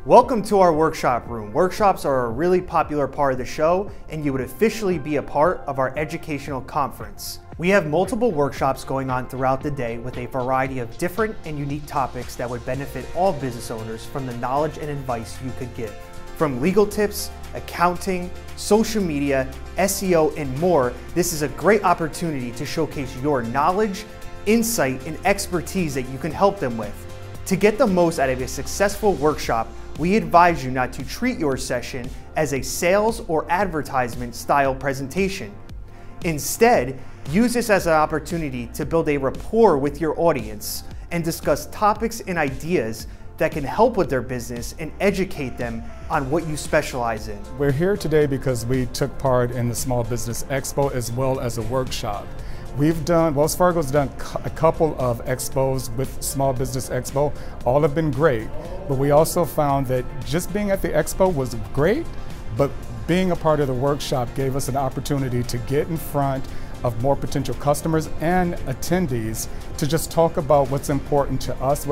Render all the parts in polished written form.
Welcome to our workshop room. Workshops are a really popular part of the show, and you would officially be a part of our educational conference. We have multiple workshops going on throughout the day with a variety of different and unique topics that would benefit all business owners from the knowledge and advice you could give. From legal tips, accounting, social media, SEO, and more, this is a great opportunity to showcase your knowledge, insight, and expertise that you can help them with. To get the most out of a successful workshop, we advise you not to treat your session as a sales or advertisement style presentation. Instead, use this as an opportunity to build a rapport with your audience and discuss topics and ideas that can help with their business and educate them on what you specialize in. We're here today because we took part in the Small Business Expo as well as a workshop. Wells Fargo's done a couple of expos with Small Business Expo. All have been great, but we also found that just being at the expo was great, but being a part of the workshop gave us an opportunity to get in front of more potential customers and attendees to just talk about what's important to us,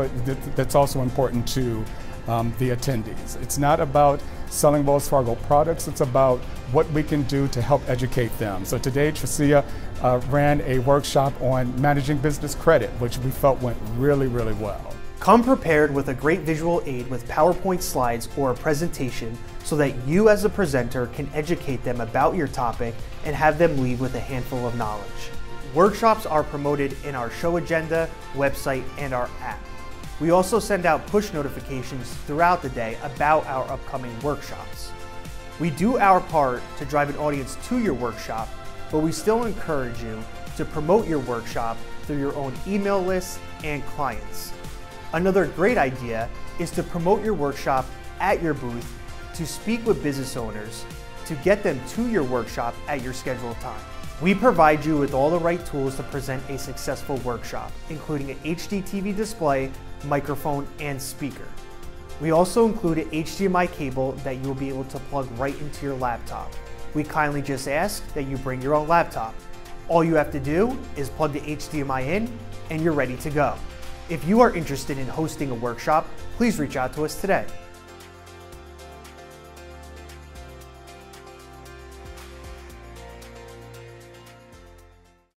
that's also important to the attendees. It's not about selling Wells Fargo products, it's about what we can do to help educate them. So today, Tricia ran a workshop on managing business credit, which we felt went really, really well. Come prepared with a great visual aid with PowerPoint slides or a presentation so that you as a presenter can educate them about your topic and have them leave with a handful of knowledge. Workshops are promoted in our show agenda, website, and our app. We also send out push notifications throughout the day about our upcoming workshops. We do our part to drive an audience to your workshop, but we still encourage you to promote your workshop through your own email list and clients. Another great idea is to promote your workshop at your booth to speak with business owners to get them to your workshop at your scheduled time. We provide you with all the right tools to present a successful workshop, including an HD TV display, microphone, and speaker. We also include an HDMI cable that you will be able to plug right into your laptop. We kindly just ask that you bring your own laptop. All you have to do is plug the HDMI in and you're ready to go. If you are interested in hosting a workshop, please reach out to us today.